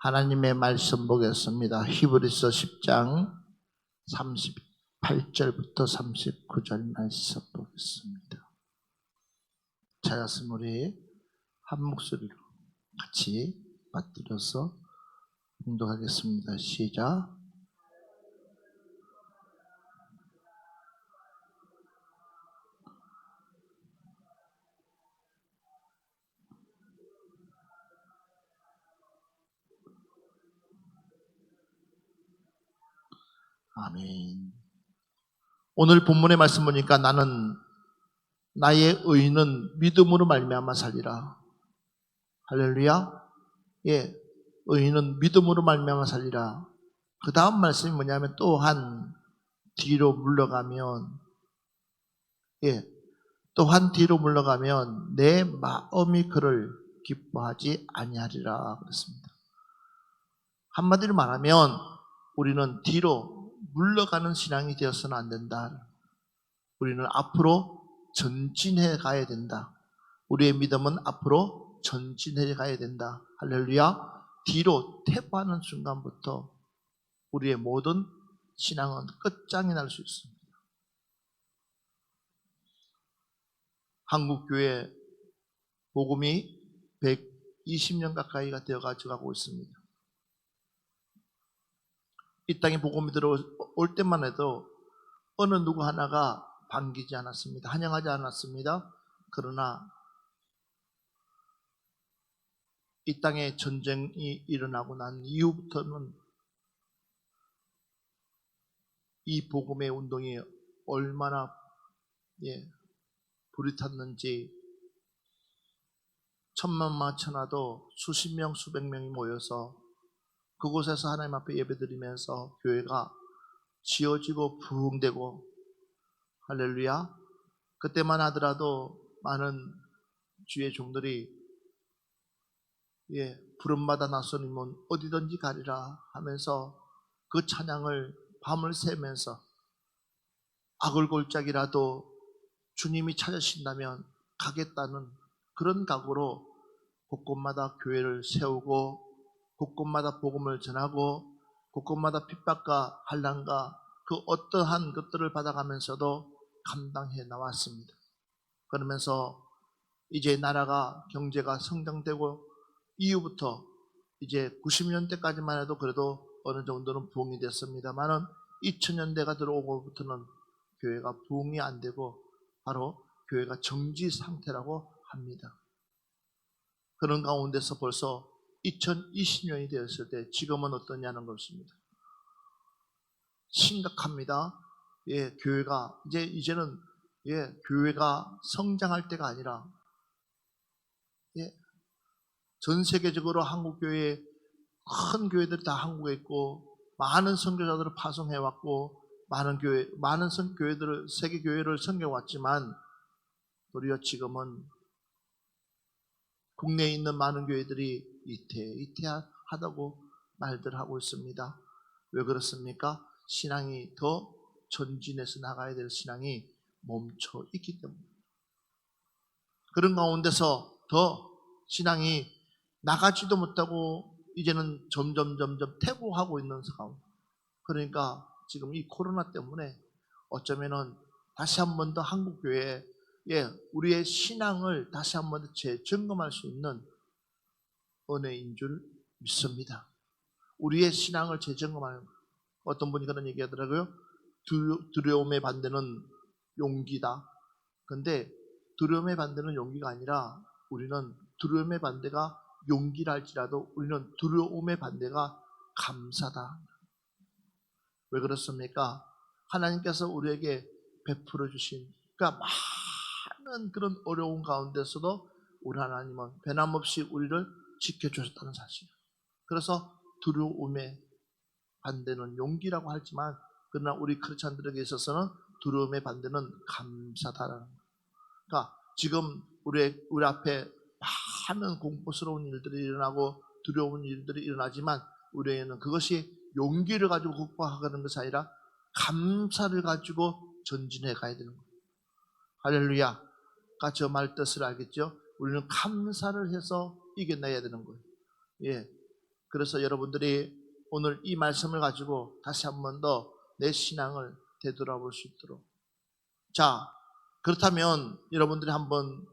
하나님의 말씀 보겠습니다. 히브리서 10장 38절부터 39절 말씀 보겠습니다. 찾았으면 우리 한 목소리로 같이 맞들여서 봉독하겠습니다. 시작. 아멘. 오늘 본문의 말씀 보니까 나는 나의 의는 믿음으로 말미암아 살리라. 할렐루야. 예, 의는 믿음으로 말미암아 살리라. 그 다음 말씀이 뭐냐면 또한 뒤로 물러가면 또한 뒤로 물러가면 내 마음이 그를 기뻐하지 아니하리라 그랬습니다. 한마디로 말하면 우리는 뒤로 물러가는 신앙이 되어서는 안 된다. 우리는 앞으로 전진해 가야 된다. 우리의 믿음은 앞으로 전진해 가야 된다. 할렐루야. 뒤로 퇴보하는 순간부터 우리의 모든 신앙은 끝장이 날 수 있습니다. 한국교회 복음이 120년 가까이가 되어 가고 있습니다. 이 땅에 복음이 들어올 때만 해도 어느 누구 하나가 반기지 않았습니다. 환영하지 않았습니다. 그러나 이 땅에 전쟁이 일어나고 난 이후부터는 이 복음의 운동이 얼마나 불이 탔는지 천만마천하도 수십 명 수백 명이 모여서 그곳에서 하나님 앞에 예배드리면서 교회가 지어지고 부흥되고 할렐루야. 그때만 하더라도 많은 주의 종들이 부름받아 나서님은 어디든지 가리라 하면서 그 찬양을 밤을 새면서 아글골짜기라도 주님이 찾으신다면 가겠다는 그런 각오로 곳곳마다 교회를 세우고 곳곳마다 복음을 전하고 곳곳마다 핍박과 환난과 그 어떠한 것들을 받아가면서도 감당해 나왔습니다. 그러면서 이제 나라가 경제가 성장되고 이후부터 이제 90년대까지만 해도 그래도 어느 정도는 부흥이 됐습니다만은 2000년대가 들어오고부터는 교회가 부흥이 안 되고 바로 교회가 정지 상태라고 합니다. 그런 가운데서 벌써 2020년이 되었을 때 지금은 어떠냐는 것입니다. 심각합니다. 교회가 이제는 교회가 성장할 때가 아니라 전 세계적으로 한국 교회 큰 교회들이 다 한국에 있고 많은 선교사들을 파송해 왔고 많은 교회들을 세계 교회를 섬겨 왔지만 도리어 지금은 국내에 있는 많은 교회들이 이태하다고 말들 하고 있습니다. 왜 그렇습니까? 신앙이 더 전진해서 나가야 될 신앙이 멈춰 있기 때문에 그런 가운데서 더 신앙이 나가지도 못하고 이제는 점점 퇴보하고 있는 상황. 그러니까 지금 이 코로나 때문에 어쩌면은 다시 한 번 더 한국교회에 우리의 신앙을 다시 한 번 더 재점검할 수 있는 은혜인 줄 믿습니다. 우리의 신앙을 재점검하는 것. 어떤 분이 그런 얘기 하더라고요. 두려움의 반대는 용기다. 근데 두려움의 반대는 용기가 아니라 우리는 두려움의 반대가 용기라 할지라도 우리는 두려움의 반대가 감사다. 왜 그렇습니까? 하나님께서 우리에게 베풀어 주신 그러니까 많은 그런 어려운 가운데서도 우리 하나님은 변함없이 우리를 지켜주셨다는 사실. 그래서 두려움의 반대는 용기라고 하지만 그러나 우리 크리스찬들에게 있어서는 두려움의 반대는 감사다라는 거예요. 그러니까 지금 우리 앞에 많은 공포스러운 일들이 일어나고 두려운 일들이 일어나지만 우리에게는 그것이 용기를 가지고 극복하는 것이 아니라 감사를 가지고 전진해 가야 되는 거예요. 할렐루야. 그러니까 저 말 뜻을 알겠죠? 우리는 감사를 해서 이겨내야 되는 거예요. 그래서 여러분들이 오늘 이 말씀을 가지고 다시 한 번 더 내 신앙을 되돌아볼 수 있도록. 자, 그렇다면 여러분들이 한번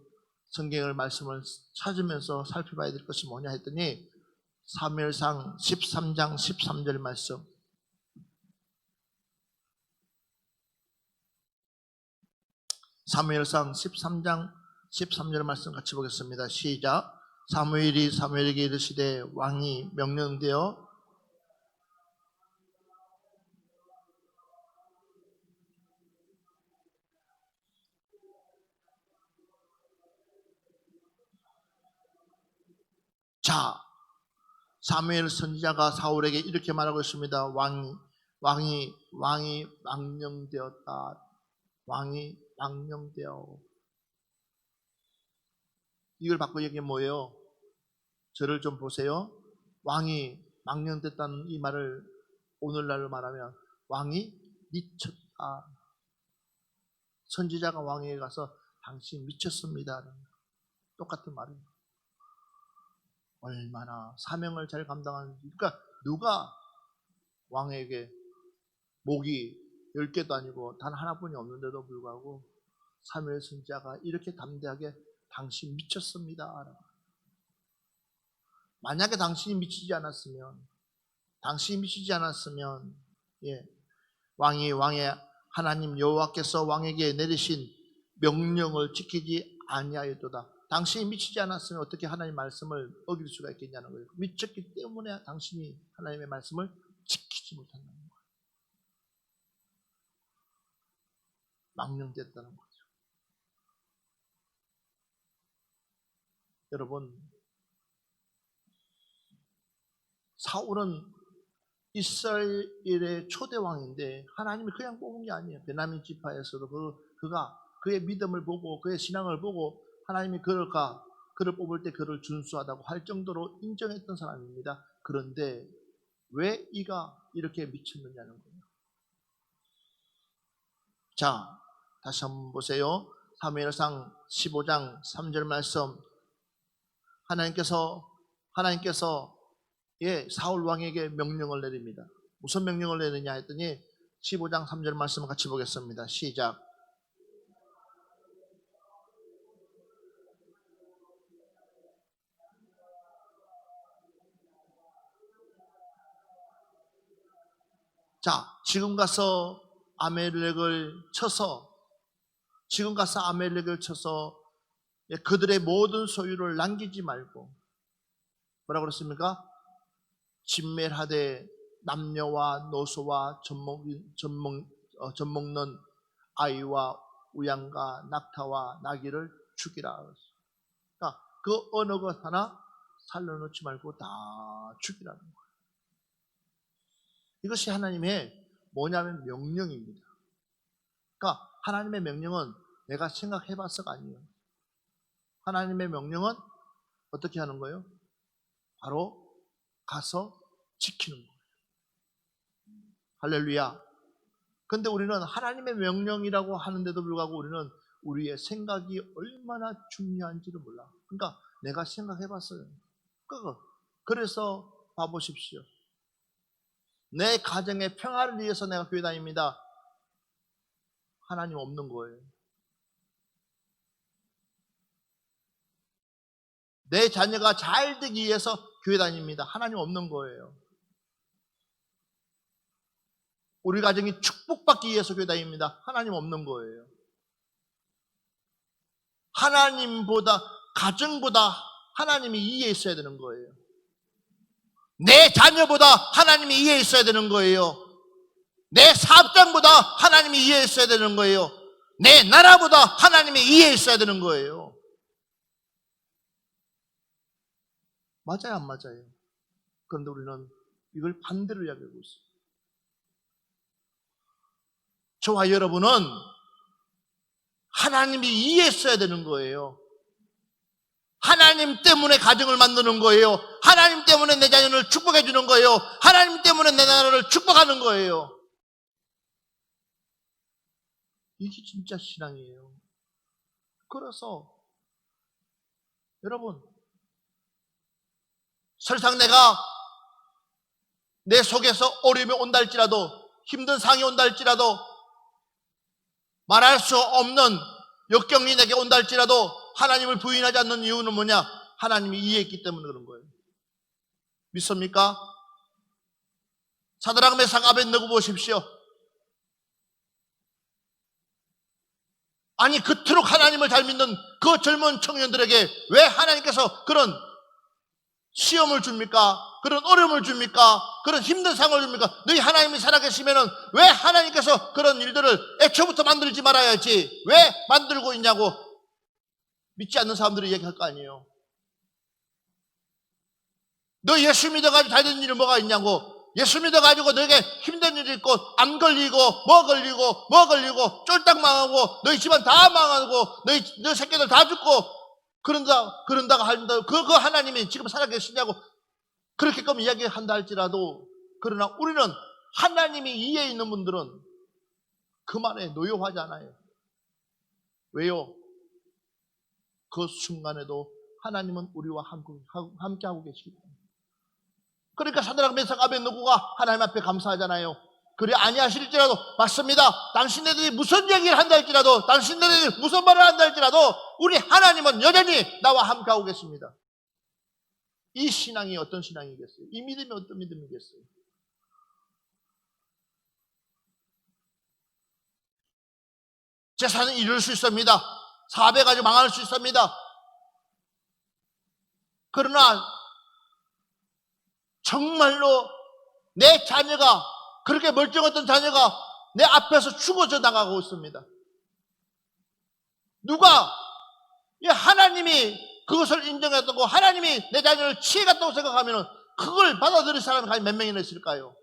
성경을 말씀을 찾으면서 살펴봐야 될 것이 뭐냐 했더니 사무엘상 13장 13절 말씀. 사무엘상 13장 13절 말씀 같이 보겠습니다. 시작. 사무엘이 사무엘에게 이르시되 왕이 명령되어 자, 사무엘 선지자가 사울에게 이렇게 말하고 있습니다. 왕이 망령되었다. 왕이 망령되어. 이걸 바꿔 얘기하면 뭐예요? 저를 좀 보세요. 왕이 망령됐다는 이 말을 오늘날로 말하면 왕이 미쳤다. 선지자가 왕에게 가서 당신 미쳤습니다. 똑같은 말이에요. 얼마나 사명을 잘 감당하는지. 그러니까 누가 왕에게 목이 10개도 아니고 단 하나뿐이 없는데도 불구하고 사무엘 선지자가 이렇게 담대하게 당신 미쳤습니다. 만약에 당신이 미치지 않았으면 왕의 하나님 여호와께서 왕에게 내리신 명령을 지키지 아니하였도다. 당신이 미치지 않았으면 어떻게 하나님의 말씀을 어길 수가 있겠냐는 거예요. 미쳤기 때문에 당신이 하나님의 말씀을 지키지 못한다는 거예요. 망령됐다는 거죠. 여러분, 사울은 이스라엘의 초대왕인데 하나님이 그냥 뽑은 게 아니에요. 베냐민 지파에서도 그의 믿음을 보고 그의 신앙을 보고 하나님이 그를 뽑을 때 그를 준수하다고 할 정도로 인정했던 사람입니다. 그런데 왜 이가 이렇게 미쳤느냐는 거예요. 자, 다시 한번 보세요. 사무엘상 15장 3절 말씀. 하나님께서 사울 왕에게 명령을 내립니다. 무슨 명령을 내리냐 했더니 15장 3절 말씀을 같이 보겠습니다. 시작. 자, 지금 가서 아멜렉을 쳐서 그들의 모든 소유를 남기지 말고 뭐라고 그랬습니까? 진멸하되 남녀와 노소와 젖먹는 아이와 우양과 낙타와 나귀를 죽이라. 그러니까 그 어느 것 하나 살려놓지 말고 다 죽이라는 거예요. 이것이 하나님의 뭐냐면 명령입니다. 그러니까 하나님의 명령은 내가 생각해봐서가 아니에요. 하나님의 명령은 어떻게 하는 거예요? 바로 가서 지키는 거예요. 할렐루야. 그런데 우리는 하나님의 명령이라고 하는데도 불구하고 우리는 우리의 생각이 얼마나 중요한지를 몰라. 그러니까 내가 생각해봤어요. 그래서 봐보십시오. 내 가정의 평화를 위해서 내가 교회 다닙니다. 하나님 없는 거예요. 내 자녀가 잘 되기 위해서 교회 다닙니다. 하나님 없는 거예요. 우리 가정이 축복받기 위해서 교회 다닙니다. 하나님 없는 거예요. 하나님보다, 가정보다 하나님이 이해 있어야 되는 거예요. 내 자녀보다 하나님이 이해 있어야 되는 거예요. 내 사업장보다 하나님이 이해 있어야 되는 거예요. 내 나라보다 하나님이 이해 있어야 되는 거예요. 맞아요, 안 맞아요? 그런데 우리는 이걸 반대로 이야기하고 있어요. 저와 여러분은 하나님이 이해했어야 되는 거예요. 하나님 때문에 가정을 만드는 거예요. 하나님 때문에 내 자녀를 축복해 주는 거예요. 하나님 때문에 내 나라를 축복하는 거예요. 이게 진짜 신앙이에요. 그래서 여러분, 설상 내가 내 속에서 어려움이 온다 할지라도, 힘든 상황이 온다 할지라도, 말할 수 없는 역경이 내게 온다 할지라도 하나님을 부인하지 않는 이유는 뭐냐? 하나님이 이해했기 때문에 그런 거예요. 믿습니까? 사드락 메삭 아벳네고 보십시오. 아니, 그토록 하나님을 잘 믿는 그 젊은 청년들에게 왜 하나님께서 그런 시험을 줍니까? 그런 어려움을 줍니까? 그런 힘든 상황을 줍니까? 너희 하나님이 살아계시면은 왜 하나님께서 그런 일들을 애초부터 만들지 말아야지 왜 만들고 있냐고 믿지 않는 사람들이 얘기할 거 아니에요. 너 예수 믿어가지고 잘 되는 일이 뭐가 있냐고. 예수 믿어가지고 너에게 힘든 일이 있고 암 걸리고 뭐 걸리고 쫄딱 망하고 너희 집안 다 망하고 너희 새끼들 다 죽고 그런다가 한다. 그 하나님이 지금 살아계시냐고 그렇게끔 이야기한다 할지라도, 그러나 우리는 하나님이 이해 있는 분들은 그 말에 노여워하지 않아요. 왜요? 그 순간에도 하나님은 우리와 함께하고 계시기 때문에. 그러니까 사드락 메삭 아벳네고가 하나님 앞에 감사하잖아요. 그래 아니하실지라도 맞습니다. 당신네들이 무슨 얘기를 한다 할지라도, 당신네들이 무슨 말을 한다 할지라도 우리 하나님은 여전히 나와 함께하고 계십니다. 이 신앙이 어떤 신앙이겠어요? 이 믿음이 어떤 믿음이겠어요? 재산은 잃을 수 있습니다. 사업해 가지고 망할 수 있습니다. 그러나 정말로 내 자녀가, 그렇게 멀쩡했던 자녀가 내 앞에서 죽어져 나가고 있습니다. 누가? 하나님이 그것을 인정했다고 하나님이 내 자녀를 취해갔다고 생각하면 그걸 받아들일 사람이 과연 몇 명이나 있을까요?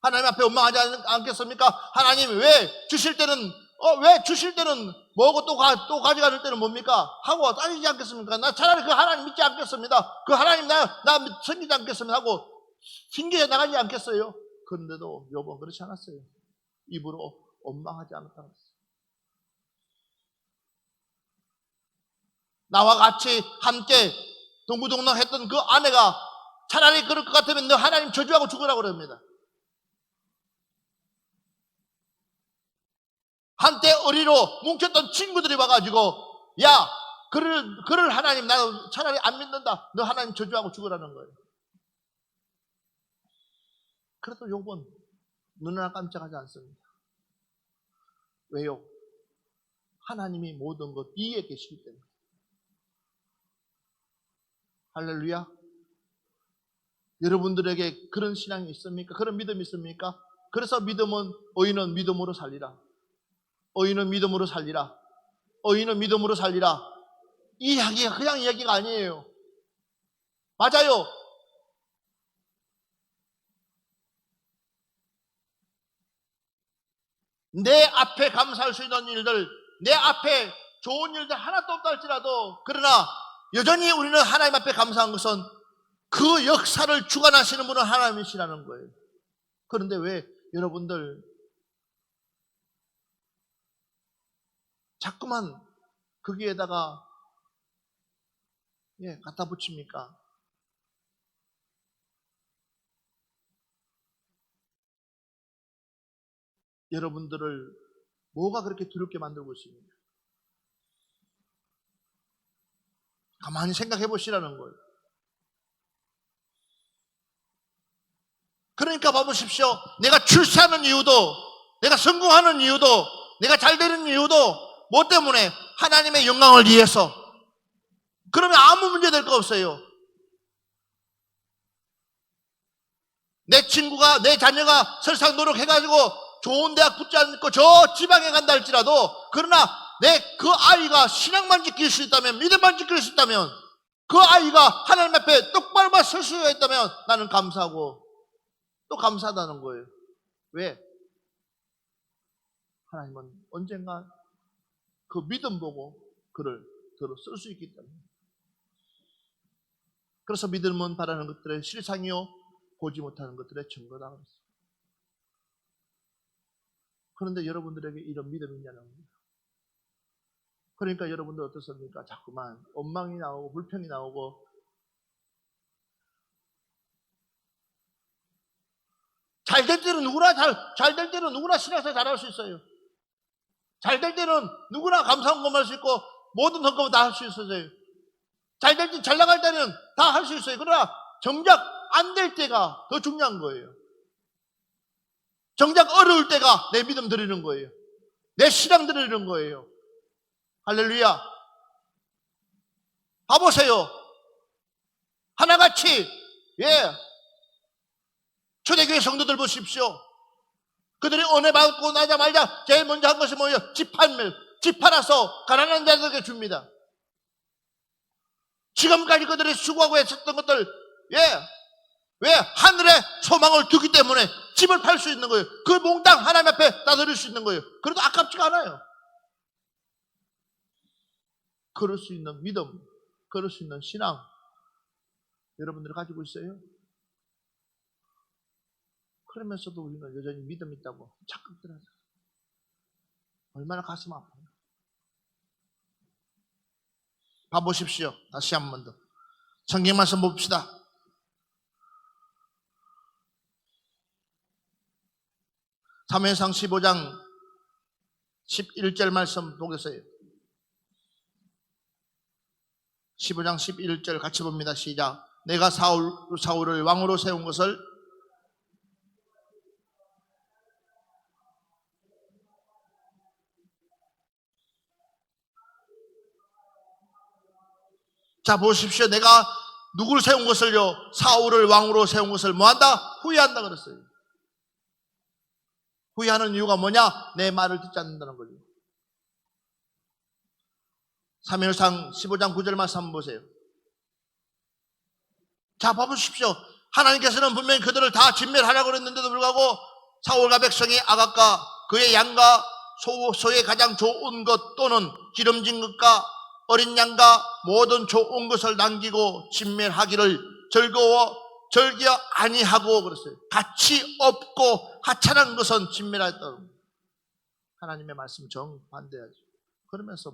하나님 앞에 원망하지 않겠습니까? 하나님 왜 주실 때는 뭐고 또 가져가는 때는 뭡니까? 하고 따지지 않겠습니까? 나 차라리 그 하나님 믿지 않겠습니다. 그 하나님 나 섬기지 않겠습니다 하고 핑계 나가지 않겠어요? 그런데도 여보 그렇지 않았어요. 입으로 원망하지 않았다고 했어요. 나와 같이 함께 동구동락했던 그 아내가 차라리 그럴 것 같으면 너 하나님 저주하고 죽으라고 그럽니다. 한때 어리로 뭉쳤던 친구들이 와가지고 야 그를 하나님 나도 차라리 안 믿는다. 너 하나님 저주하고 죽으라는 거예요. 그래도 욥은 눈 하나 깜짝하지 않습니다. 왜요? 하나님이 모든 것 이해에 계시기 때문에. 할렐루야. 여러분들에게 그런 신앙이 있습니까? 그런 믿음이 있습니까? 그래서 믿음은 의인은 믿음으로 살리라. 의인은 믿음으로 살리라. 의인은 믿음으로 살리라. 이 이야기가 그냥 이야기가 아니에요. 맞아요. 내 앞에 감사할 수 있는 일들, 내 앞에 좋은 일들 하나도 없다 할지라도, 그러나 여전히 우리는 하나님 앞에 감사한 것은 그 역사를 주관하시는 분은 하나님이시라는 거예요. 그런데 왜 여러분들 자꾸만 거기에다가 갖다 붙입니까? 여러분들을 뭐가 그렇게 두렵게 만들고 있습니까? 가만히 생각해 보시라는 거예요. 그러니까 봐보십시오. 내가 출세하는 이유도, 내가 성공하는 이유도, 내가 잘 되는 이유도 뭐 때문에? 하나님의 영광을 위해서. 그러면 아무 문제 될 거 없어요. 내 친구가, 내 자녀가 설상 노력해가지고 좋은 대학 붙지 않고 저 지방에 간다 할지라도, 그러나 그 아이가 신앙만 지킬 수 있다면, 믿음만 지킬 수 있다면, 그 아이가 하나님 앞에 똑바로만 설 수 있다면 나는 감사하고 또 감사하다는 거예요. 왜? 하나님은 언젠가 그 믿음 보고 그를 쓸 수 있기 때문에. 그래서 믿음은 바라는 것들의 실상이요 보지 못하는 것들의 증거다 그랬어요. 그런데 여러분들에게 이런 믿음이 있냐는 겁니다. 그러니까 여러분들 어떻습니까? 자꾸만 원망이 나오고 불평이 나오고 잘 될 때는 잘 될 때는 누구나 신앙생활 잘할 수 있어요. 잘 될 때는 누구나 감사헌금할 수 있고 모든 헌금을 다 할 수 있어요. 잘 될 때, 잘 나갈 때는 다 할 수 있어요. 그러나 정작 안 될 때가 더 중요한 거예요. 정작 어려울 때가 내 믿음 드리는 거예요. 내 신앙 드리는 거예요. 할렐루야. 봐보세요. 하나같이, 초대교회 성도들 보십시오. 그들이 은혜 받고 나자마자 제일 먼저 한 것이 뭐예요? 집 팔아서 가난한 자들에게 줍니다. 지금까지 그들이 수고하고 애썼던 것들, 왜? 하늘에 소망을 두기 때문에 집을 팔 수 있는 거예요. 그 몽땅 하나님 앞에 다 드릴 수 있는 거예요. 그래도 아깝지가 않아요. 그럴 수 있는 믿음, 그럴 수 있는 신앙, 여러분들이 가지고 있어요? 그러면서도 우리는 여전히 믿음 있다고 착각들 하죠. 얼마나 가슴 아파요. 봐보십시오. 다시 한 번 더. 성경 말씀 봅시다. 사무엘상 15장 11절 말씀 보겠어요. 15장 11절 같이 봅니다. 시작. 내가 사울을 왕으로 세운 것을 자 보십시오. 내가 누구를 세운 것을요? 사울을 왕으로 세운 것을 뭐한다? 후회한다 그랬어요. 후회하는 이유가 뭐냐? 내 말을 듣지 않는다는 거죠. 사무엘상 15장 9절 말씀 한번 보세요. 자 봐보십시오. 하나님께서는 분명히 그들을 다 진멸하려고 그랬는데도 불구하고 사울과 백성이 아각과 그의 양과 소의 가장 좋은 것 또는 기름진 것과 어린 양과 모든 좋은 것을 남기고 진멸하기를 절기어 아니하고 그랬어요. 가치 없고 하찮은 것은 진멸하였다. 하나님의 말씀 정반대하죠. 그러면서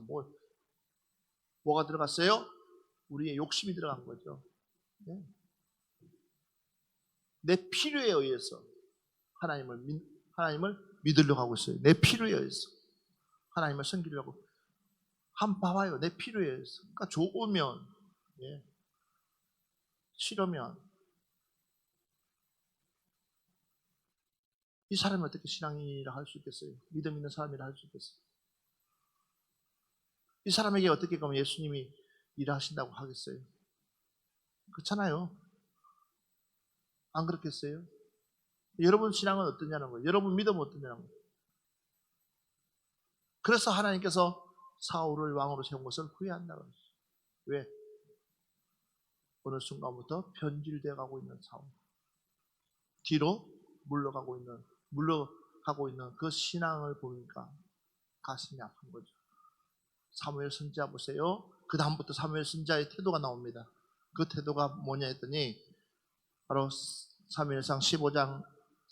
뭐가 들어갔어요? 우리의 욕심이 들어간 거죠. 내 필요에 의해서 하나님을 믿으려고 하고 있어요. 내 필요에 의해서 하나님을 섬기려고. 한번 봐봐요. 내 필요에 의해서. 그러니까 좋으면, 싫으면 이 사람이 어떻게 신앙이라 할 수 있겠어요? 믿음 있는 사람이라 할 수 있겠어요? 이 사람에게 어떻게 그러면 예수님이 일하신다고 하겠어요? 그렇잖아요. 안 그렇겠어요? 여러분 신앙은 어떠냐는 거예요. 여러분 믿음은 어떠냐는 거예요. 그래서 하나님께서 사울을 왕으로 세운 것을 후회한다고 했어요. 왜? 어느 순간부터 변질되어 가고 있는 사울. 뒤로 물러가고 있는 그 신앙을 보니까 가슴이 아픈 거죠. 사무엘 선지자 보세요. 그 다음부터 사무엘 선지자의 태도가 나옵니다. 그 태도가 뭐냐 했더니 바로 사무엘상 15장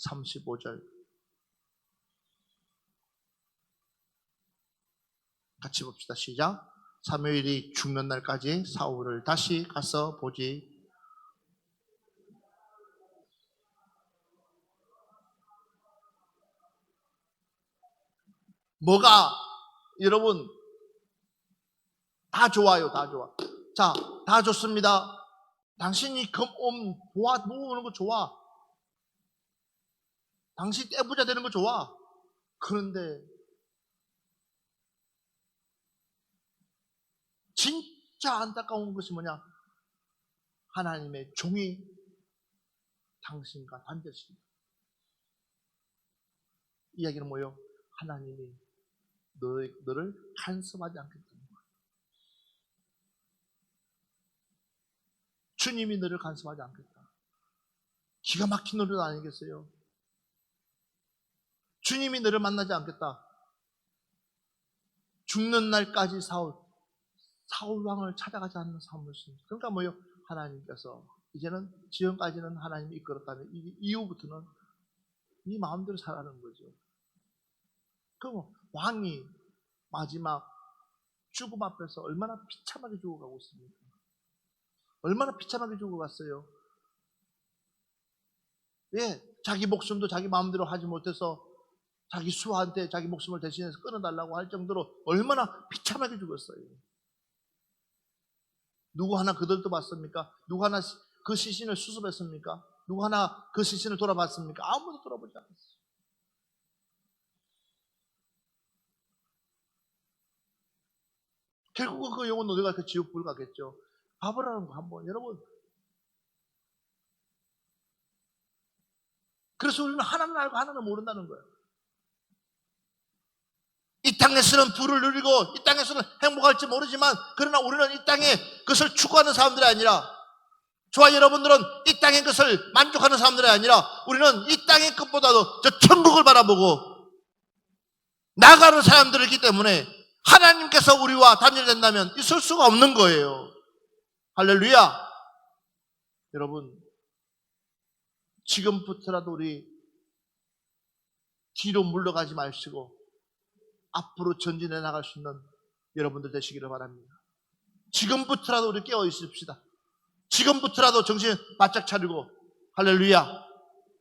35절 같이 봅시다. 시작. 사무엘이 죽는 날까지 사울을 다시 가서 보지. 뭐가 여러분 다 좋아요. 다 좋아. 자, 다 좋습니다. 당신이 모으는 거 좋아. 당신 떼부자 되는 거 좋아. 그런데 진짜 안타까운 것이 뭐냐? 하나님의 종이 당신과 반대십니다. 이야기는 뭐예요? 하나님이 너를 간섭하지 않겠다는 거예요. 주님이 너를 간섭하지 않겠다. 기가 막힌 노릇 아니겠어요? 주님이 너를 만나지 않겠다. 죽는 날까지 사울 왕을 찾아가지 않는 사무엘. 그러니까 뭐예요? 하나님께서 이제는 지금까지는 하나님이 이끌었다면 이후부터는 네 마음대로 살아가는 거죠. 그럼 왕이 마지막 죽음 앞에서 얼마나 비참하게 죽어가고 있습니까? 얼마나 비참하게 죽어갔어요? 왜? 자기 목숨도 자기 마음대로 하지 못해서 자기 수하한테 자기 목숨을 대신해서 끊어달라고 할 정도로 얼마나 비참하게 죽었어요. 누구 하나 그들도 봤습니까? 누구 하나 그 시신을 수습했습니까? 누구 하나 그 시신을 돌아봤습니까? 아무도 돌아보지 않았어요. 결국은 그 영혼 어디가 그 지옥불 가겠죠. 봐보라는 거 한번 여러분. 그래서 우리는 하나는 알고 하나는 모른다는 거예요. 이 땅에서는 부를 누리고 이 땅에서는 행복할지 모르지만 그러나 우리는 이 땅에 그것을 추구하는 사람들이 아니라, 저와 여러분들은 이 땅의 것을 만족하는 사람들이 아니라 우리는 이 땅의 것보다도 저 천국을 바라보고 나가는 사람들이기 때문에 하나님께서 우리와 단절된다면 있을 수가 없는 거예요. 할렐루야. 여러분, 지금부터라도 우리 뒤로 물러가지 마시고 앞으로 전진해 나갈 수 있는 여러분들 되시기를 바랍니다. 지금부터라도 우리 깨어 있읍시다. 지금부터라도 정신 바짝 차리고. 할렐루야.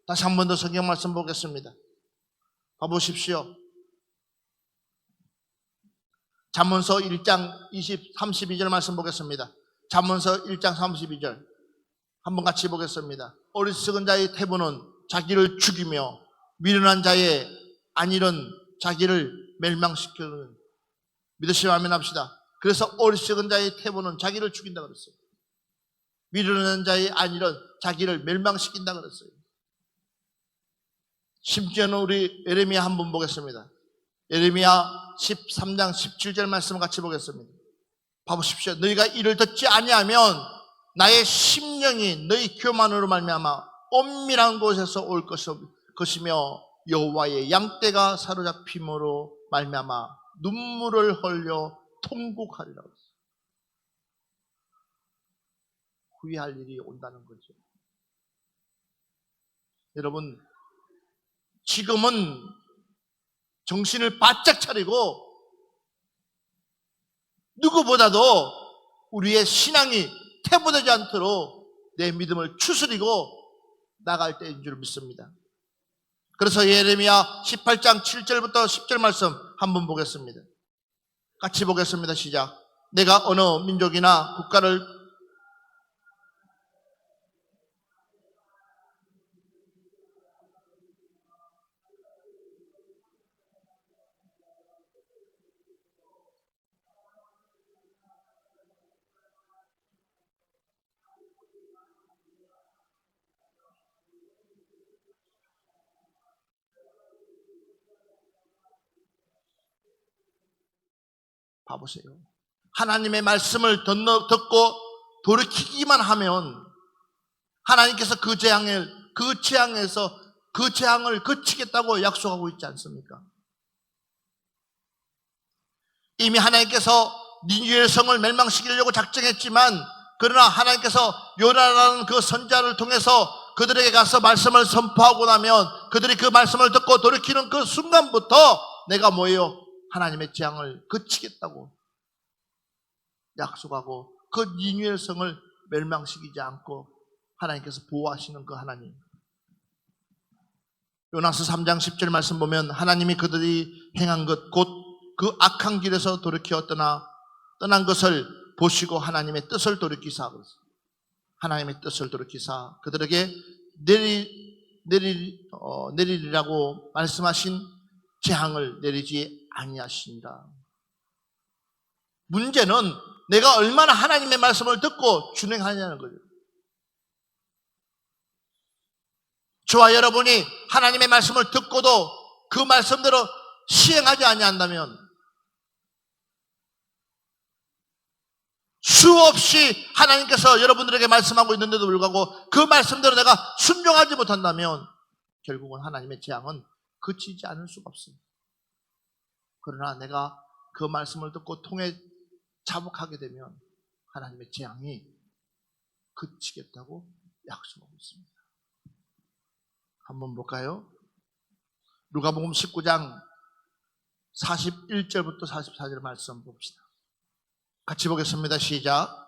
다시 한 번 더 성경 말씀 보겠습니다. 봐보십시오. 잠언서 1장 32절 말씀 보겠습니다. 잠언서 1장 32절 한번 같이 보겠습니다. 어리석은 자의 태보는 자기를 죽이며 미련한 자의 안일은 자기를 멸망시키는. 믿으시면 아멘 합시다. 그래서 어리석은 자의 태보는 자기를 죽인다 그랬어요. 미련한 자의 안일은 자기를 멸망시킨다 그랬어요. 심지어는 우리 예레미야 한번 보겠습니다. 예레미야 13장 17절 말씀 같이 보겠습니다. 봐보십시오. 너희가 이를 듣지 아니하면 나의 심령이 너희 교만으로 말미암아 엄밀한 곳에서 올 것이며 여호와의 양떼가 사로잡힘으로 말미암아 눈물을 흘려 통곡하리라. 후회할 일이 온다는 거죠. 여러분, 지금은 정신을 바짝 차리고 누구보다도 우리의 신앙이 퇴보되지 않도록 내 믿음을 추스리고 나갈 때인 줄 믿습니다. 그래서 예레미야 18장 7절부터 10절 말씀 한번 보겠습니다. 같이 보겠습니다. 시작. 내가 어느 민족이나 국가를 봐보세요. 하나님의 말씀을 듣고 돌이키기만 하면 하나님께서 그 재앙을 그치겠다고 약속하고 있지 않습니까? 이미 하나님께서 니느웨 성을 멸망시키려고 작정했지만, 그러나 하나님께서 요나라는 그 선지자를 통해서 그들에게 가서 말씀을 선포하고 나면 그들이 그 말씀을 듣고 돌이키는 그 순간부터 내가 뭐예요? 하나님의 재앙을 그치겠다고 약속하고 그 니느웨 성을 멸망시키지 않고 하나님께서 보호하시는 그 하나님. 요나서 3장 10절 말씀 보면 하나님이 그들이 행한 것 곧 그 악한 길에서 돌이켜 떠난 것을 보시고 하나님의 뜻을 돌이키사, 하나님의 뜻을 돌이키사 그들에게 내리리라고 말씀하신 재앙을 내리지 아니하신다. 문제는 내가 얼마나 하나님의 말씀을 듣고 준행하냐는 거죠. 저와 여러분이 하나님의 말씀을 듣고도 그 말씀대로 시행하지 아니한다면 수없이 하나님께서 여러분들에게 말씀하고 있는데도 불구하고 그 말씀대로 내가 순종하지 못한다면 결국은 하나님의 재앙은 그치지 않을 수가 없습니다. 그러나 내가 그 말씀을 듣고 통해 자복하게 되면 하나님의 재앙이 그치겠다고 약속하고 있습니다. 한번 볼까요? 누가복음 19장 41절부터 44절 말씀 봅시다. 같이 보겠습니다. 시작.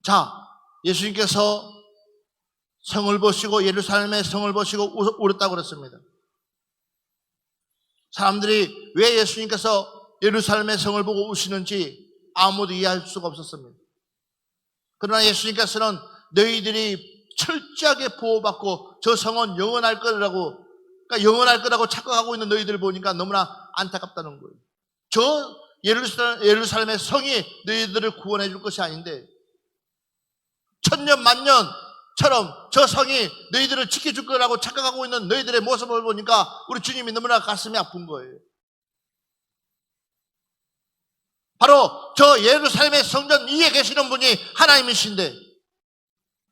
자, 예수님께서 성을 보시고 예루살렘의 성을 보시고 울었다고 그랬습니다. 사람들이 왜 예수님께서 예루살렘의 성을 보고 우시는지 아무도 이해할 수가 없었습니다. 그러나 예수님께서는 너희들이 철저하게 보호받고 저 성은 영원할 거라고, 그러니까 영원할 거라고 착각하고 있는 너희들을 보니까 너무나 안타깝다는 거예요. 저 예루살렘의 성이 너희들을 구원해 줄 것이 아닌데 천년 만년처럼 저 성이 너희들을 지켜줄 거라고 착각하고 있는 너희들의 모습을 보니까 우리 주님이 너무나 가슴이 아픈 거예요. 바로 저 예루살렘의 성전 위에 계시는 분이 하나님이신데,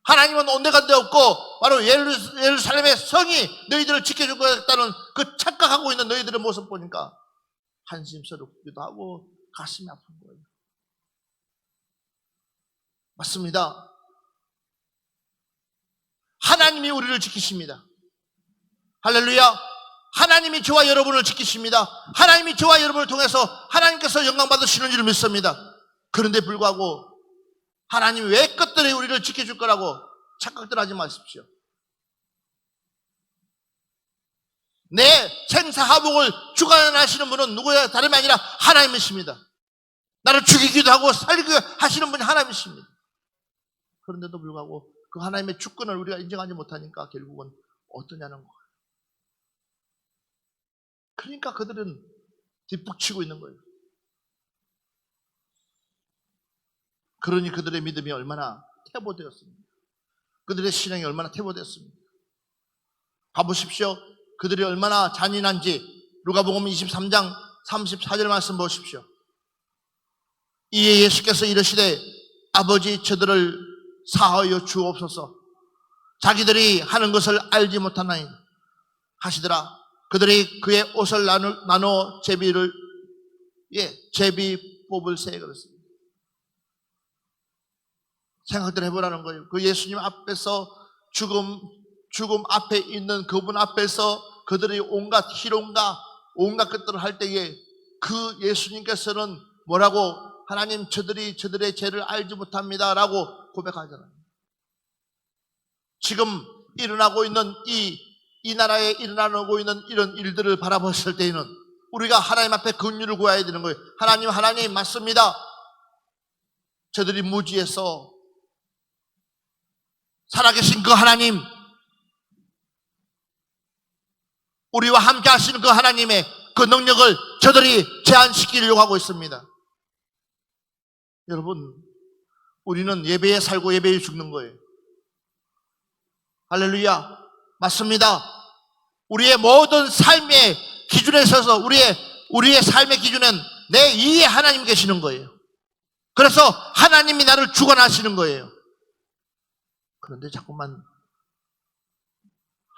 하나님은 온데간데 없고 바로 예루살렘의 성이 너희들을 지켜줄 거였다는 그 착각하고 있는 너희들의 모습 보니까 한심스럽기도 하고 가슴이 아픈 거예요. 맞습니다. 하나님이 우리를 지키십니다. 할렐루야. 하나님이 저와 여러분을 지키십니다. 하나님이 저와 여러분을 통해서 하나님께서 영광 받으시는 줄 믿습니다. 그런데 불구하고 하나님이 왜 끝들에 우리를 지켜줄 거라고 착각들 하지 마십시오. 내 생사화복을 주관하시는 분은 누구야? 다름이 아니라 하나님이십니다. 나를 죽이기도 하고 살리기도 하시는 분이 하나님이십니다. 그런데도 불구하고 그 하나님의 주권을 우리가 인정하지 못하니까 결국은 어떠냐는 거예요. 그러니까 그들은 뒷북치고 있는 거예요. 그러니 그들의 믿음이 얼마나 퇴보되었습니까? 그들의 신앙이 얼마나 퇴보되었습니까? 가보십시오. 그들이 얼마나 잔인한지 누가복음 23장 34절 말씀 보십시오. 이에 예수께서 이르시되 아버지 저들을 사하여 주옵소서. 자기들이 하는 것을 알지 못하나니 하시더라. 그들이 그의 옷을 나누어 제비 뽑을 새 그랬습니다. 생각들 해보라는 거예요. 그 예수님 앞에서 죽음 앞에 있는 그분 앞에서 그들이 온갖 희롱과 온갖 것들을 할 때에 그 예수님께서는 뭐라고 하나님 저들이 저들의 죄를 알지 못합니다 라고 고백하잖아요. 지금 일어나고 있는 이 나라에 일어나고 있는 이런 일들을 바라봤을 때에는 우리가 하나님 앞에 긍휼을 구해야 되는 거예요. 하나님 맞습니다. 저들이 무지해서 살아계신 그 하나님, 우리와 함께 하시는 그 하나님의 그 능력을 저들이 제한시키려고 하고 있습니다. 여러분, 우리는 예배에 살고 예배에 죽는 거예요. 할렐루야. 맞습니다. 우리의 모든 삶의 기준에 있어서 우리의 삶의 기준은 내 이에 하나님 계시는 거예요. 그래서 하나님이 나를 주관하시는 거예요. 그런데 자꾸만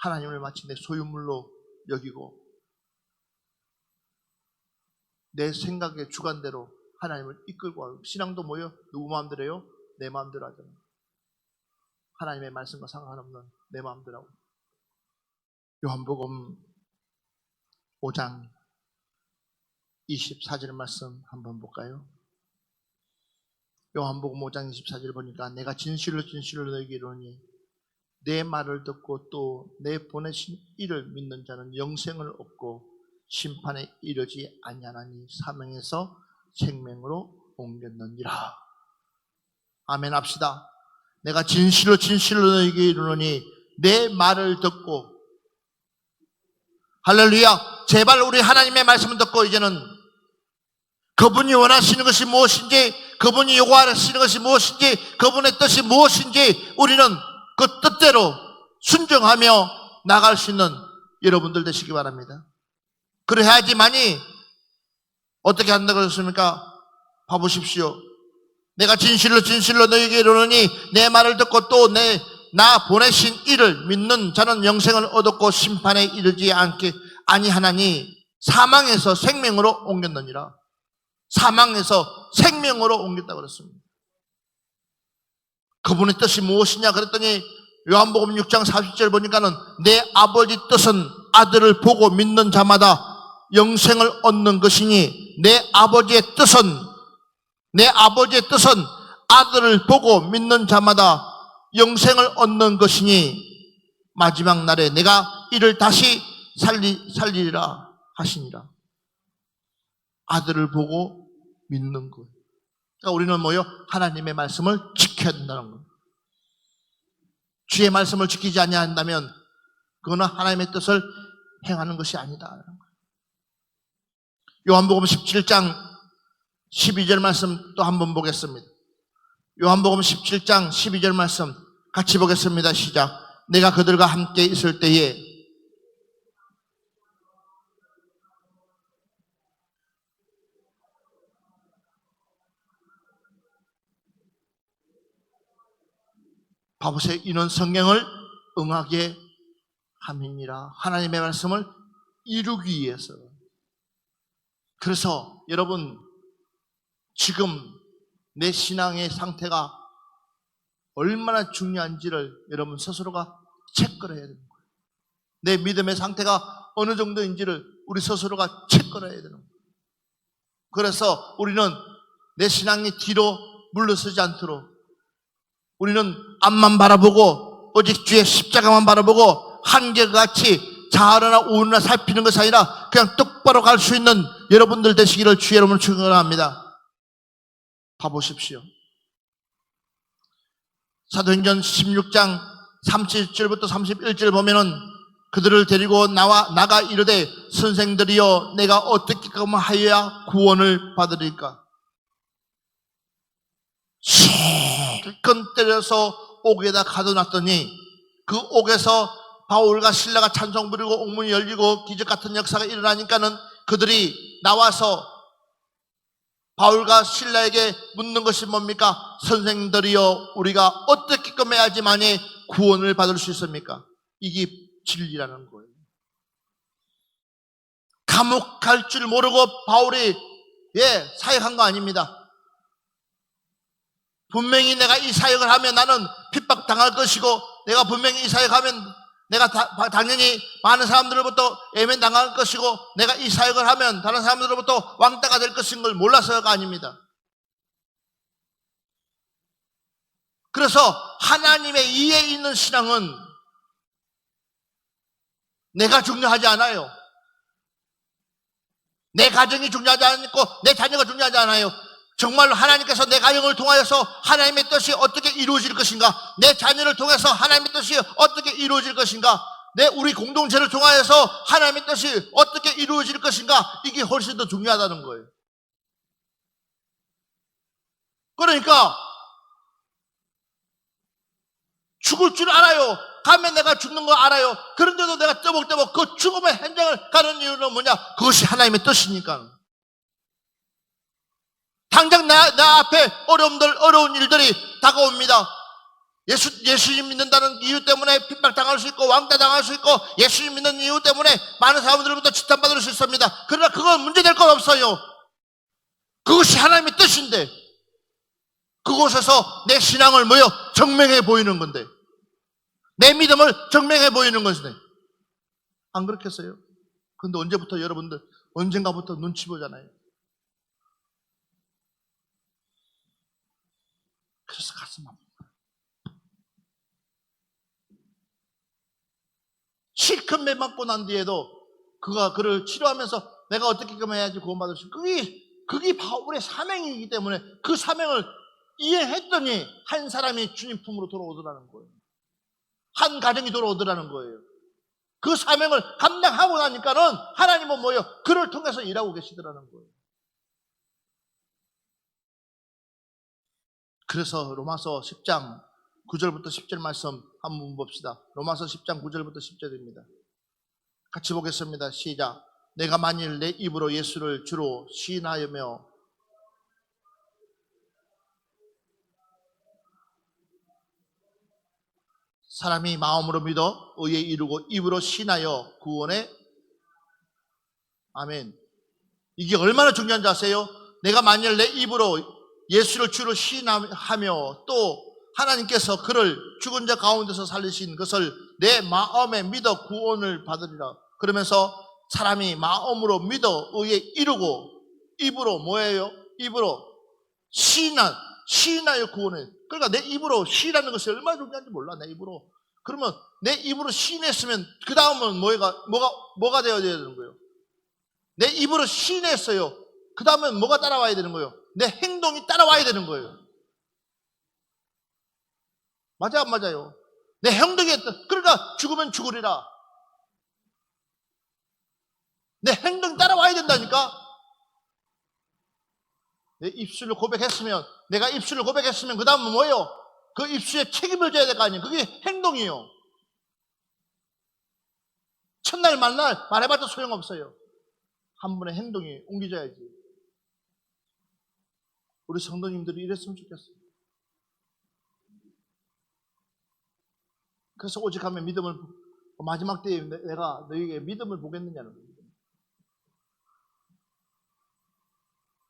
하나님을 마치 내 소유물로 여기고 내 생각의 주관대로 하나님을 이끌고 하고, 신앙도 뭐예요? 누구 마음대로 해요? 내 마음대로 하잖아요. 하나님의 말씀과 상관없는 내 마음대로 하고. 요한복음 5장 24절 말씀 한번 볼까요? 요한복음 5장 24절 보니까 내가 진실로 너에게 이르노니 내 말을 듣고 또 내 보내신 이를 믿는 자는 영생을 얻고 심판에 이르지 아니하나니 사망에서 생명으로 옮겼느니라. 아멘 합시다. 내가 진실로 너에게 이르노니 내 말을 듣고, 할렐루야. 제발 우리 하나님의 말씀을 듣고 이제는 그분이 원하시는 것이 무엇인지, 그분이 요구하시는 것이 무엇인지, 그분의 뜻이 무엇인지 우리는 그 뜻대로 순종하며 나갈 수 있는 여러분들 되시기 바랍니다. 그래야지만이 어떻게 한다고 했습니까? 봐보십시오. 내가 진실로 너에게 이르노니 내 말을 듣고 또 나 보내신 이를 믿는 자는 영생을 얻었고 심판에 이르지 아니하나니 사망에서 생명으로 옮겼느니라. 사망에서 생명으로 옮겼다고 그랬습니다. 그분의 뜻이 무엇이냐 그랬더니 요한복음 6장 40절 보니까는 내 아버지 뜻은 아들을 보고 믿는 자마다 영생을 얻는 것이니 내 아버지의 뜻은 아들을 보고 믿는 자마다 영생을 얻는 것이니 마지막 날에 내가 이를 다시 살리리라 하시니라. 아들을 보고 믿는 거예요. 그러니까 우리는 뭐요? 하나님의 말씀을 지켜야 된다는 거예요. 주의 말씀을 지키지 아니한다면 그거는 하나님의 뜻을 행하는 것이 아니다. 요한복음 17장 12절 말씀 또 한번 보겠습니다. 요한복음 17장 12절 말씀 같이 보겠습니다. 시작. 내가 그들과 함께 있을 때에 봐보세요. 이는 성경을 응하게 함이니라. 하나님의 말씀을 이루기 위해서. 그래서 여러분, 지금 내 신앙의 상태가 얼마나 중요한지를 여러분 스스로가 체크를 해야 되는 거예요. 내 믿음의 상태가 어느 정도인지를 우리 스스로가 체크를 해야 되는 거예요. 그래서 우리는 내 신앙이 뒤로 물러서지 않도록 우리는 앞만 바라보고 오직 주의 십자가만 바라보고 한결같이 좌우나 우우나 살피는 것이 아니라 그냥 똑바로 갈 수 있는 여러분들 되시기를 주의 이름으로 축원합니다. 봐보십시오. 사도행전 16장 30절부터 31절 보면은 그들을 데리고 나가 이르되 선생들이여 내가 어떻게 하여야 구원을 받으리까? 실컷 때려서 옥에다 가둬놨더니 그 옥에서 바울과 실라가 찬송 부리고 옥문이 열리고 기적 같은 역사가 일어나니까는 그들이 나와서 바울과 실라에게 묻는 것이 뭡니까? 선생들이여 우리가 어떻게 해야지만이 구원을 받을 수 있습니까? 이게 진리라는 거예요. 감옥 갈 줄 모르고 바울이 사역한 거 아닙니다. 분명히 내가 이 사역을 하면 나는 핍박당할 것이고 내가 분명히 이 사역하면 내가 당연히 많은 사람들로부터 애면당할 것이고 내가 이 사역을 하면 다른 사람들로부터 왕따가 될 것인 걸 몰라서가 아닙니다. 그래서 하나님의 이에 있는 신앙은 내가 중요하지 않아요. 내 가정이 중요하지 않고 내 자녀가 중요하지 않아요. 정말로 하나님께서 내 가정을 통하여서 하나님의 뜻이 어떻게 이루어질 것인가, 내 자녀를 통해서 하나님의 뜻이 어떻게 이루어질 것인가, 우리 공동체를 통하여서 하나님의 뜻이 어떻게 이루어질 것인가, 이게 훨씬 더 중요하다는 거예요. 그러니까 죽을 줄 알아요. 가면 내가 죽는 거 알아요. 그런데도 내가 떠벅떠벅 그 죽음의 현장을 가는 이유는 뭐냐? 그것이 하나님의 뜻이니까. 당장 나 앞에 어려운 일들이 다가옵니다. 예수님 믿는다는 이유 때문에 핍박당할 수 있고 왕따당할 수 있고 예수님 믿는 이유 때문에 많은 사람들로부터 지탄받을 수 있습니다. 그러나 그건 문제될 건 없어요. 그것이 하나님의 뜻인데 그곳에서 내 신앙을 정명해 보이는 건데 내 믿음을 증명해 보이는 것이네. 안 그렇겠어요? 근데 언제부터 여러분들 언젠가부터 눈치 보잖아요. 그래서 가슴 아픕니다. 실컷 매 맞고 난 뒤에도 그를 치료하면서 내가 어떻게 해야지 구원받을 수 있을까? 그게 바울의 사명이기 때문에 그 사명을 이해했더니 한 사람이 주님 품으로 돌아오더라는 거예요. 한 가정이 돌아오더라는 거예요. 그 사명을 감당하고 나니까는 하나님은 그를 통해서 일하고 계시더라는 거예요. 그래서 로마서 10장 9절부터 10절 말씀 한번 봅시다. 로마서 10장 9절부터 10절입니다. 같이 보겠습니다. 시작. 내가 만일 내 입으로 예수를 주로 시인하여며 사람이 마음으로 믿어 의에 이르고 입으로 신하여 구원에 아멘. 이게 얼마나 중요한지 아세요? 내가 만일 내 입으로 예수를 주로 시인하며 또 하나님께서 그를 죽은 자 가운데서 살리신 것을 내 마음에 믿어 구원을 받으리라. 그러면서 사람이 마음으로 믿어 의에 이르고 입으로 입으로 시인하여 구원해. 그러니까 내 입으로 시라는 것이 얼마나 중요한지 몰라. 내 입으로. 그러면 내 입으로 시인했으면 그 다음은 뭐가 되어야 되는 거예요? 내 입으로 시인했어요. 그 다음엔 뭐가 따라와야 되는 거예요? 내 행동이 따라와야 되는 거예요. 맞아 안 맞아요? 내 행동이 그러니까 죽으면 죽으리라. 내 행동 따라와야 된다니까. 내 입술로 고백했으면 내가 입술로 고백했으면 그 다음은 뭐예요? 그 입술에 책임을 져야 될 거 아니에요. 그게 행동이에요. 첫날 만날 말해봤자 소용없어요. 한 분의 행동이 옮겨져야지. 우리 성도님들이 이랬으면 좋겠어요. 그래서 오직하면 믿음을 마지막 때에 내가 너희에게 믿음을 보겠느냐는 거예요.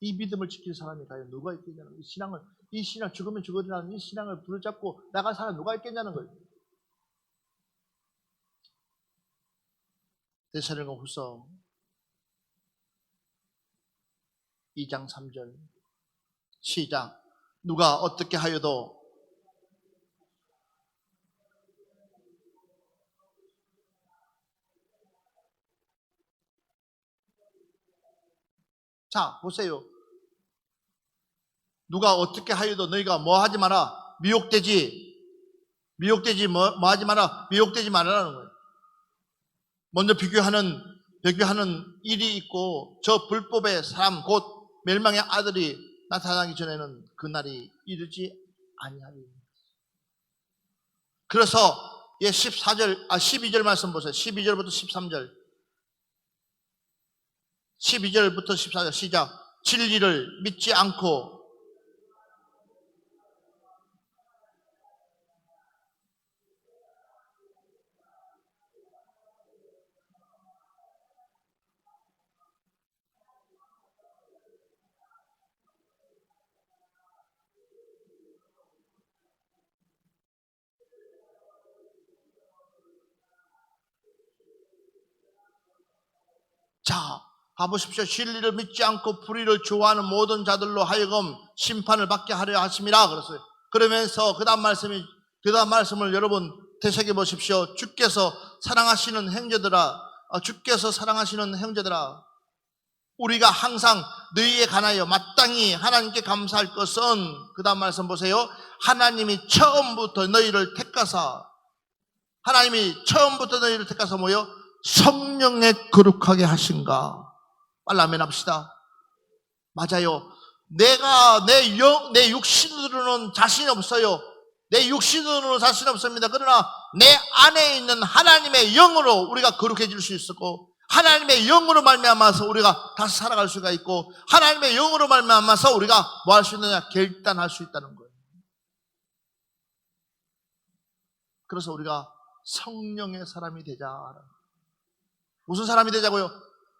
이 믿음을 지킬 사람이 과연 누가 있겠냐는 거예요. 이 신앙 죽으면 죽으리라는 이 신앙을 붙잡고 나갈 사람 누가 있겠냐는 거예요. 데살로니가후서 2장 3절 시작. 누가 어떻게 하여도 자 보세요. 누가 어떻게 하여도 너희가 뭐 하지 마라. 미혹되지 뭐 하지 마라. 미혹되지 말라는 거예요. 먼저 비교하는 일이 있고 저 불법의 사람 곧 멸망의 아들이 나타나기 전에는 그날이 이르지 아니하리. 그래서 12절 말씀 보세요. 12절부터 13절 12절부터 14절 시작. 진리를 믿지 않고 자, 봐보십시오. 진리를 믿지 않고 불의를 좋아하는 모든 자들로 하여금 심판을 받게 하려 하심이라 그랬어요. 그러면서 그 다음 말씀을 여러분 되새겨 보십시오. 주께서 사랑하시는 형제들아, 우리가 항상 너희에 관하여 마땅히 하나님께 감사할 것은 그 다음 말씀 보세요. 하나님이 처음부터 너희를 택하사 뭐요? 성령에 거룩하게 하신가. 빨리 아멘 합시다. 맞아요. 내가 내 육신으로는 자신이 없어요. 내 육신으로는 자신 없습니다. 그러나 내 안에 있는 하나님의 영으로 우리가 거룩해질 수 있었고, 하나님의 영으로 말미암아서 우리가 다시 살아갈 수가 있고, 하나님의 영으로 말미암아서 우리가 뭐 할 수 있느냐? 결단할 수 있다는 거예요. 그래서 우리가 성령의 사람이 되자. 무슨 사람이 되자고요?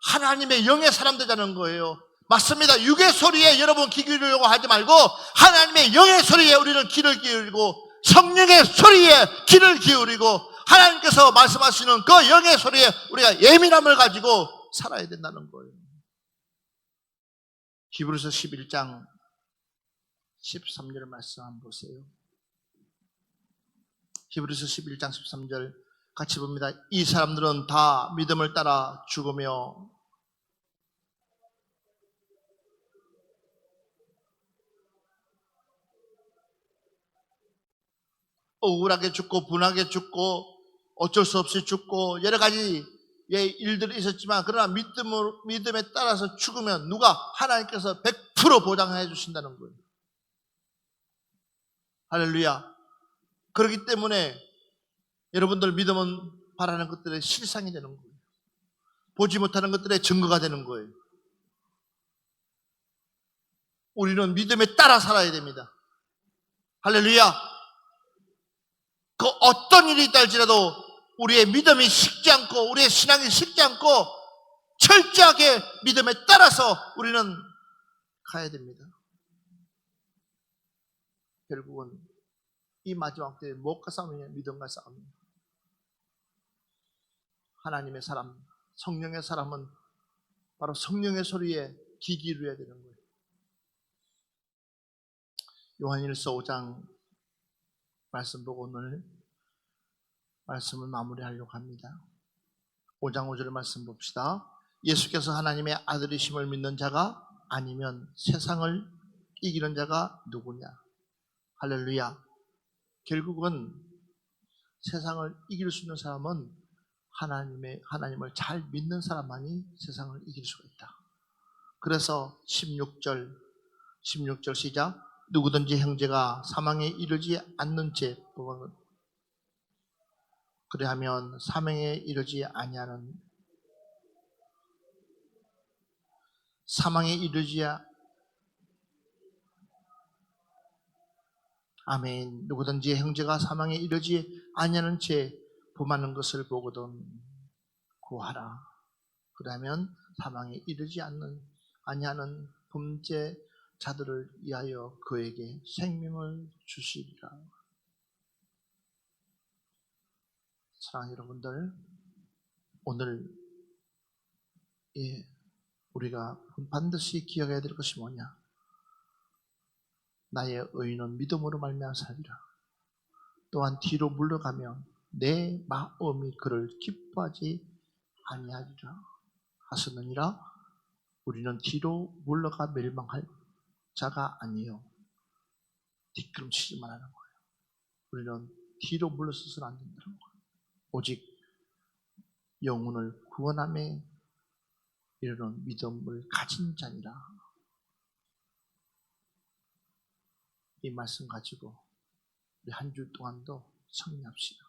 하나님의 영의 사람 되자는 거예요. 맞습니다. 육의 소리에 여러분 귀 기울이려고 하지 말고 하나님의 영의 소리에 우리는 귀를 기울이고 성령의 소리에 귀를 기울이고 하나님께서 말씀하시는 그 영의 소리에 우리가 예민함을 가지고 살아야 된다는 거예요. 히브리서 11장 13절 말씀 한번 보세요. 히브리서 11장 13절 같이 봅니다. 이 사람들은 다 믿음을 따라 죽으며 억울하게 죽고 분하게 죽고 어쩔 수 없이 죽고 여러 가지 일들이 있었지만 그러나 믿음에 따라서 죽으면 누가 하나님께서 100% 보장해 주신다는 거예요. 할렐루야. 그렇기 때문에 여러분들 믿음은 바라는 것들의 실상이 되는 거예요. 보지 못하는 것들의 증거가 되는 거예요. 우리는 믿음에 따라 살아야 됩니다. 할렐루야. 그 어떤 일이 있다 할지라도 우리의 믿음이 식지 않고 우리의 신앙이 식지 않고 철저하게 믿음에 따라서 우리는 가야 됩니다. 결국은 이 마지막 때에 무엇과 싸움이냐? 믿음과 싸움입니다. 하나님의 사람, 성령의 사람은 바로 성령의 소리에 귀 기울여야 되는 거예요. 요한일서 5장 말씀 보고 오늘 말씀을 마무리하려고 합니다. 5장 5절 말씀 봅시다. 예수께서 하나님의 아들이심을 믿는 자가 아니면 세상을 이기는 자가 누구냐? 할렐루야. 결국은 세상을 이길 수 있는 사람은 하나님을 잘 믿는 사람만이 세상을 이길 수가 있다. 그래서 16절 시작. 누구든지 형제가 사망에 이르지 않는 채 그래하면 사망에 이르지 아니하는 사망에 이르지 아멘. 누구든지 형제가 사망에 이르지 아니하는 채 범하는 것을 보거든 구하라. 그러면 사망에 이르지 아니하는 범죄자들을 위하여 그에게 생명을 주시리라. 사랑하는 여러분들, 오늘 우리가 반드시 기억해야 될 것이 뭐냐? 나의 의인은 믿음으로 말미암아 살리라. 또한 뒤로 물러가면 내 마음이 그를 기뻐하지 아니하리라 하셨느니라. 우리는 뒤로 물러가 멸망할 자가 아니요 뒷걸음치지만 하는 거예요. 우리는 뒤로 물러서서는 안 된다는 거예요. 오직 영혼을 구원함에 이르는 믿음을 가진 자니라. 이 말씀 가지고 우리 한 주 동안도 승리합시다.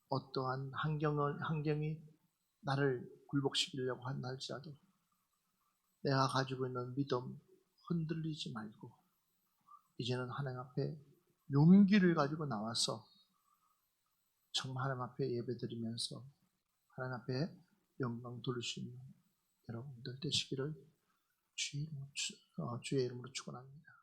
어떠한 환경이 나를 굴복시키려고 한다 할지라도 내가 가지고 있는 믿음 흔들리지 말고 이제는 하나님 앞에 용기를 가지고 나와서 정말 하나님 앞에 예배드리면서 하나님 앞에 영광 돌릴 수 있는 여러분들 되시기를 주의 이름으로 축원합니다.